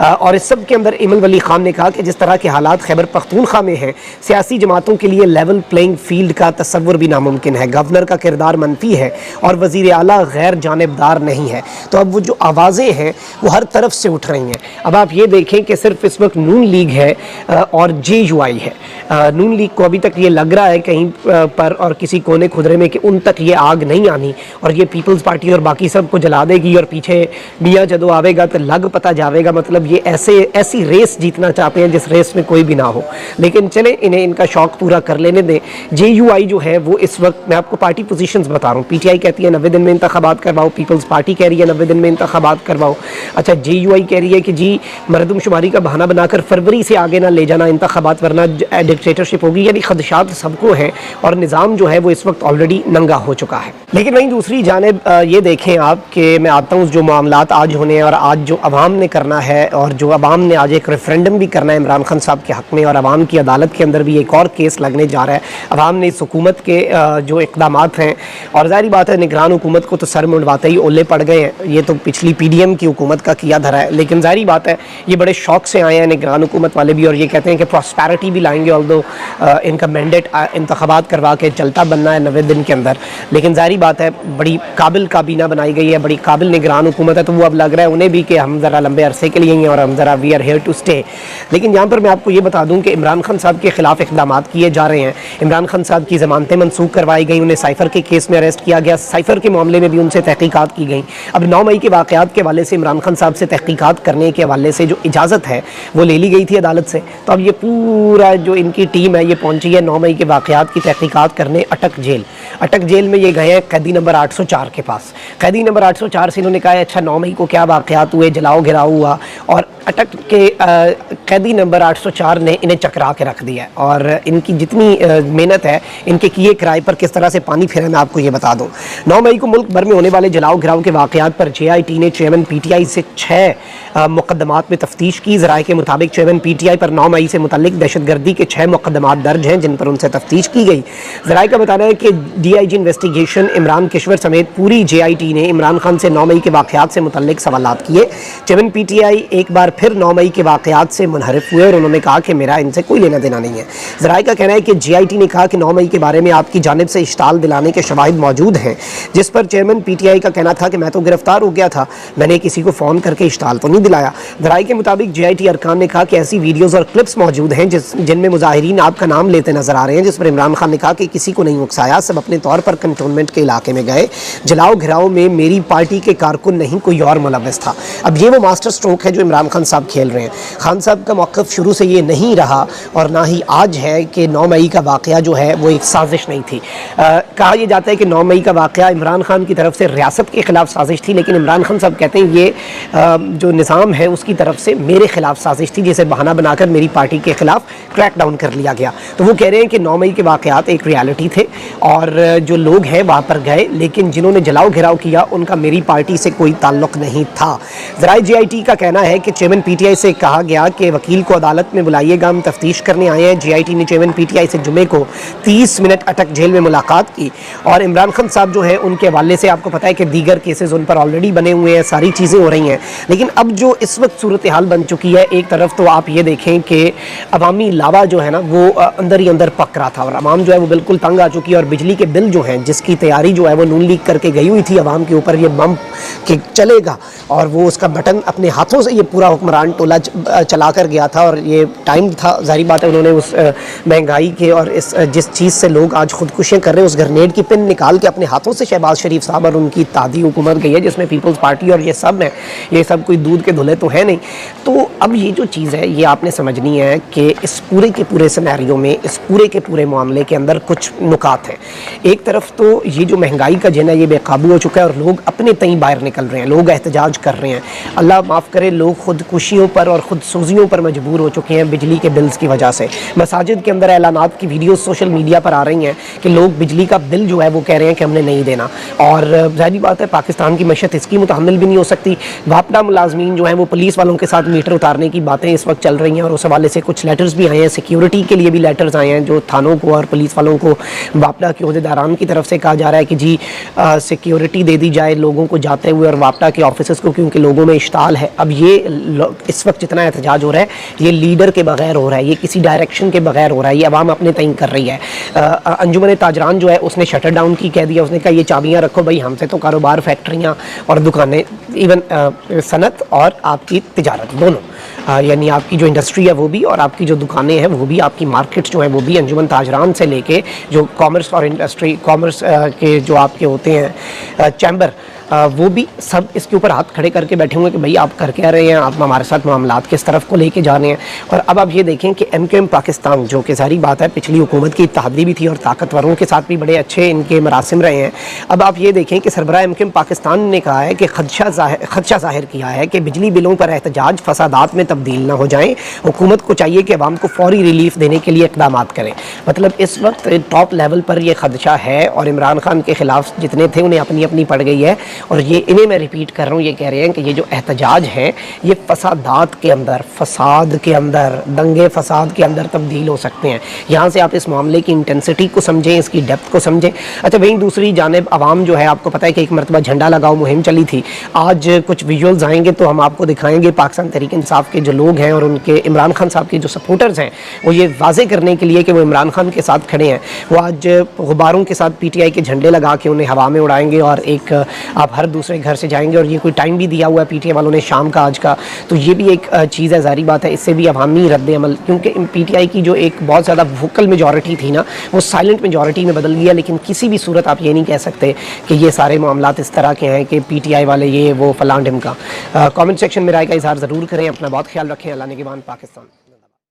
اور اس سب کے اندر ایمن ولی خان نے کہا کہ جس طرح کے حالات خیبر پختونخوا میں ہیں سیاسی جماعتوں کے لیے لیول پلینگ فیلڈ کا تصور بھی ناممکن ہے، گورنر کا کردار منفی ہے اور وزیر اعلیٰ غیر جانبدار نہیں ہے۔ تو اب وہ جو آوازیں ہیں وہ ہر طرف سے اٹھ رہی ہیں۔ اب آپ یہ دیکھیں کہ صرف اس وقت نون لیگ ہے اور جے یو آئی ہے۔ نون لیگ کو ابھی تک یہ لگ رہا ہے کہیں پر اور کسی کونے خدرے میں کہ ان تک یہ آگ نہیں آنی اور یہ پیپلز پارٹی اور باقی سب کو جلا دے گی اور پیچھے میاں جدو آوے گا تو لگ پتہ جاوے گا، مطلب یہ ایسی ریس جیتنا چاہتے ہیں جس ریس میں کوئی بھی نہ ہو۔ لیکن چلیں انہیں ان کا شوق پورا کر لینے دیں۔ جے یو آئی جو ہے وہ اس وقت میں آپ کو پارٹی پوزیشنز بتا رہا ہوں، پی ٹی آئی کہتی ہے 90 دن میں انتخابات کرواؤ، پیپلز پارٹی کہہ رہی ہے 90 دن میں انتخابات کرواؤ۔ اچھا جے یو آئی کہہ رہی ہے کہ جی مردم شماری کا بہانہ بنا کر فروری سے آگے نہ لے جانا انتخابات ورنہ ڈکٹیٹرشپ ہوگی، یعنی خدشات سب کو ہیں اور نظام جو ہے وہ اس وقت آلریڈی ننگا ہو چکا ہے۔ لیکن وہیں دوسری جانب یہ دیکھیں آپ کہ میں آتا ہوں جو معاملات آج ہونے ہیں اور آج جو عوام نے کرنا ہے اور جو عوام نے آج ایک ریفرینڈم بھی کرنا ہے عمران خان صاحب کے حق میں، اور عوام کی عدالت کے اندر بھی ایک اور کیس لگنے جا رہا ہے۔ عوام نے اس حکومت کے جو اقدامات ہیں، اور ظاہری بات ہے نگران حکومت کو تو سر منڈواتے ہی اولے پڑ گئے ہیں، یہ تو پچھلی پی ڈی ایم کی حکومت کا کیا دھرا ہے، لیکن ظاہری بات ہے یہ بڑے شوق سے آئے ہیں نگران حکومت والے بھی، اور یہ کہتے ہیں کہ پراسپیرٹی بھی لائیں گے، although ان کا مینڈیٹ انتخابات کروا کے چلتا بننا ہے 90 دن کے اندر۔ لیکن ظاہری بات ہے بڑی قابل کابینہ بنائی گئی ہے، بڑی قابل نگران حکومت ہے، تو وہ اب لگ رہا ہے انہیں بھی کہ ہم ذرا لمبے عرصے کے لیے ہیں اور ہم ذرا we are here to stay. لیکن یہاں پر میں آپ کو یہ بتا دوں کہ عمران خان صاحب کے خلاف اقدامات کیے جا رہے ہیں۔ عمران خان صاحب کی ضمانتیں منسوخ کروائی گئی، انہیں سائفر کے کیس میں اریسٹ کیا گیا، سائفر کے معاملے میں بھی ان سے تحقیقات کی گئیں۔ اب 9 مئی کے واقعات کے حوالے سے عمران خان صاحب سے تحقیقات کرنے کے حوالے سے جو اجازت ہے وہ لے لی گئی تھی عدالت سے، تو اب یہ پورا جو ان کی ٹیم ہے یہ پہنچی ہے 9 مئی کے واقعات کی تحقیقات کرنے اٹک جیل میں یہ گئے ہیں قیدی نمبر 804 کے پاس۔ قیدی نمبر 804 سے انہوں نے کہا ہے اچھا 9 مئی کو کیا واقعات ہوئے، جلاؤ گھراؤ ہوا، اور اٹک کے قیدی نمبر 804 نے انہیں چکرا کے رکھ دیا ہے، اور ان کی جتنی محنت ہے ان کے کیے کرائے پر کس طرح سے پانی پھرا میں آپ کو یہ بتا دوں۔ 9 مئی کو ملک بھر میں ہونے والے جلاؤ گھراؤ کے واقعات پر جے آئی ٹی نے چیئرمین پی ٹی آئی سے 6 مقدمات میں تفتیش کی۔ ذرائع کے مطابق چیئرمین پی ٹی آئی پر 9 مئی سے متعلق دہشت گردی کے 6 مقدمات درج ہیں جن پر ان سے تفتیش کی گئی۔ ذرائع کا بتانا ہے کہ D I G investigation Imran Kishwar سمیت پوری جے آئی ٹی نے عمران خان سے 9 مئی کے واقعات سے متعلق سوالات کیے۔ چیئرمین پی ٹی آئی ایک بار پھر 9 مئی کے واقعات سے منحرف ہوئے اور انہوں نے کہا کہ میرا ان سے کوئی لینا دینا نہیں ہے۔ ذرائع کا کہنا ہے کہ جے آئی ٹی نے کہا کہ 9 مئی کے بارے میں آپ کی جانب سے اشتعال دلانے کے شواہد موجود ہیں، جس پر چیئرمین پی ٹی آئی کا کہنا تھا کہ میں تو گرفتار ہو گیا تھا، میں نے کسی کو فون کر کے اشتعال تو نہیں دلایا۔ ذرائع کے مطابق جے آئی ٹی ارکان نے کہا کہ ایسی ویڈیوز اور کلپس موجود ہیں جن میں مظاہرین آپ کا نام لیتے نظر آ رہے ہیں، جس پر عمران خان نے کہا کہ کسی کو نہیں اکسایا، سب اپنے طور پر کنٹونمنٹ کے علاقے میں گئے، جلاؤ گھراؤ میں میری پارٹی کے کارکن نہیں کوئی اور ملوث تھا۔ اب یہ وہ ماسٹر سٹروک ہے جو عمران خان صاحب کھیل رہے ہیں۔ خان صاحب کا موقف شروع سے یہ نہیں رہا اور نہ ہی آج ہے کہ 9 مئی کا واقعہ جو ہے وہ ایک سازش نہیں تھی۔ کہا یہ جاتا ہے کہ 9 مئی کا واقعہ عمران خان کی طرف سے ریاست کے خلاف سازش تھی، لیکن عمران خان صاحب کہتے ہیں یہ جو نظام ہے اس کی طرف سے میرے خلاف سازش تھی، جسے بہانہ بنا کر میری پارٹی کے خلاف کریک ڈاؤن کر لیا گیا۔ تو وہ کہہ رہے ہیں کہ 9 مئی کے واقعات ایک ریالٹی تھے اور جو لوگ ہیں وہاں پر گئے، لیکن جنہوں نے جلاؤ گھراؤ کیا ان کا میری پارٹی سے کوئی تعلق نہیں تھا۔ ذرائع جے آئی ٹی کا کہنا ہے کہ چیئرمین پی ٹی آئی سے کہا گیا کہ وکیل کو عدالت میں بلائیے گا، ہم تفتیش کرنے آئے ہیں۔ جے آئی ٹی نے چیئرمین پی ٹی آئی سے جمعے کو 30 منٹ اٹک جیل میں ملاقات کی، اور عمران خان صاحب جو ہے ان کے حوالے سے آپ کو پتہ ہے کہ دیگر کیسز ان پر آلریڈی بنے ہوئے ہیں، ساری چیزیں ہو رہی ہیں۔ لیکن اب جو اس وقت صورتحال بن چکی ہے، ایک طرف تو آپ یہ دیکھیں کہ عوامی لاوا جو ہے نا وہ اندر ہی اندر پک رہا تھا اور عوام جو ہے وہ بالکل تنگ آ چکی ہے، اور بجلی کے بل جو ہیں جس کی تیاری جو ہے وہ نون لیگ کر کے گئی ہوئی تھی عوام کے اوپر، یہ بم کہ چلے گا اور وہ اس کا بٹن اپنے ہاتھوں سے یہ پورا حکمران ٹولہ چلا کر گیا تھا، اور یہ ٹائم تھا، ظاہری بات ہے انہوں نے اس مہنگائی کے اور اس جس چیز سے لوگ آج خودکشیاں کر رہے ہیں اس گرنیڈ کی پن نکال کے اپنے ہاتھوں سے شہباز شریف صاحب اور ان کی اتحادی حکومت گئی ہے جس میں پیپلز پارٹی اور یہ سب ہیں، یہ سب کوئی دودھ کے دھلے تو ہے نہیں۔ تو اب یہ جو چیز ہے یہ آپ نے سمجھنی ہے کہ اس پورے کے پورے سینیریو میں، اس پورے کے پورے معاملے کے اندر کچھ نکات ہیں۔ ایک طرف تو یہ جو مہنگائی کا جن ہے یہ بے قابو ہو چکا ہے اور لوگ اپنے تئیں باہر نکل رہے ہیں، لوگ احتجاج کر رہے ہیں، اللہ معاف کرے لوگ خودکشیوں پر اور خود سوزیوں پر مجبور ہو چکے ہیں بجلی کے بلز کی وجہ سے۔ مساجد کے اندر اعلانات کی ویڈیوز سوشل میڈیا پر آ رہی ہیں کہ لوگ بجلی کا بل جو ہے وہ کہہ رہے ہیں کہ ہم نے نہیں دینا، اور ظاہری بات ہے پاکستان کی معیشت اس کی متحمل بھی نہیں ہو سکتی۔ واپڈا ملازمین جو ہیں وہ پولیس والوں کے ساتھ میٹر اتارنے کی باتیں اس وقت چل رہی ہیں، اور اس حوالے سے کچھ لیٹرز بھی آئے ہیں، سیکیورٹی کے لیے بھی لیٹرز آئے ہیں جو تھانوں کو اور پولیس والوں کو واپڈا کے عہدیداران کی طرف سے کہا جا رہا ہے کہ جی سیکیورٹی دے دی جائے لوگوں کو جاتے ہوئے اور واپڈا کے آفیسز کو، کیونکہ لوگوں میں اشتعال ہے۔ اب یہ اس وقت جتنا احتجاج ہو رہا ہے یہ لیڈر کے بغیر ہو رہا ہے, یہ کسی ڈائریکشن کے بغیر ہو رہا ہے, یہ عوام اپنے تعین کر رہی ہے. انجمن تاجران جو ہے اس نے شٹر ڈاؤن کی کہہ دیا, اس نے کہا یہ چابیاں رکھو بھائی, ہم سے تو کاروبار, فیکٹریاں اور دکانیں, ایون صنعت اور آپ کی تجارت دونوں, یعنی آپ کی جو انڈسٹری ہے وہ بھی اور آپ کی جو دکانیں ہیں وہ بھی, آپ کی مارکیٹ جو ہیں وہ بھی, انجمن تاجران سے لے کے جو کامرس اور انڈسٹری کامرس کے جو آپ کے ہوتے ہیں چیمبر, وہ بھی سب اس کے اوپر ہاتھ کھڑے کر کے بیٹھے ہوئے کہ بھائی آپ کر کے رہے ہیں, آپ ہمارے ساتھ معاملات کس طرف کو لے کے جانے ہیں. اور اب آپ یہ دیکھیں کہ ایم کیو ایم پاکستان, جو کہ ظاہری بات ہے پچھلی حکومت کی اتحادی بھی تھی اور طاقتوروں کے ساتھ بھی بڑے اچھے ان کے مراسم رہے ہیں, اب آپ یہ دیکھیں کہ سربراہ ایم کیو ایم پاکستان نے کہا ہے کہ خدشہ ظاہر کیا ہے کہ بجلی بلوں پر احتجاج فسادات میں تبدیل نہ ہو جائیں, حکومت کو چاہیے کہ عوام کو فوری ریلیف دینے کے لیے اقدامات کریں. مطلب اس وقت ٹاپ لیول پر یہ خدشہ ہے اور عمران خان کے خلاف جتنے تھے انہیں اپنی اپنی پڑ گئی ہے. اور یہ انہیں میں ریپیٹ کر رہا ہوں, یہ کہہ رہے ہیں کہ یہ جو احتجاج ہیں یہ فسادات کے اندر, فساد کے اندر, دنگے فساد کے اندر تبدیل ہو سکتے ہیں. یہاں سے آپ اس معاملے کی انٹینسٹی کو سمجھیں, اس کی ڈیپتھ کو سمجھیں. اچھا وہیں دوسری جانب عوام جو ہے, آپ کو پتہ ہے کہ ایک مرتبہ جھنڈا لگاؤ مہم چلی تھی, آج کچھ ویژولز آئیں گے تو ہم آپ کو دکھائیں گے. پاکستان تحریک انصاف کے جو لوگ ہیں اور ان کے عمران خان صاحب کے جو سپورٹرز ہیں وہ یہ واضح کرنے کے لیے کہ وہ عمران خان کے ساتھ کھڑے ہیں, وہ آج غباروں کے ساتھ پی ٹی آئی کے جھنڈے لگا کے انہیں ہوا میں اڑائیں گے, اور ایک آپ ہر دوسرے گھر سے جائیں گے, اور یہ کوئی ٹائم بھی دیا ہوا ہے پی ٹی آئی والوں نے شام کا, آج کا. تو یہ بھی ایک چیز ہے, ظاہری بات ہے اس سے بھی عوامی رد عمل, کیونکہ پی ٹی آئی کی جو ایک بہت زیادہ ووکل میجورٹی تھی نا وہ سائلنٹ میجورٹی میں بدل گیا. لیکن کسی بھی صورت آپ یہ نہیں کہہ سکتے کہ یہ سارے معاملات اس طرح کے ہیں کہ پی ٹی آئی والے یہ وہ فلاں ڈھمکا. کامنٹ سیکشن میں رائے کا اظہار ضرور کریں. اپنا بہت خیال رکھیں. اللہ نگہبان پاکستان.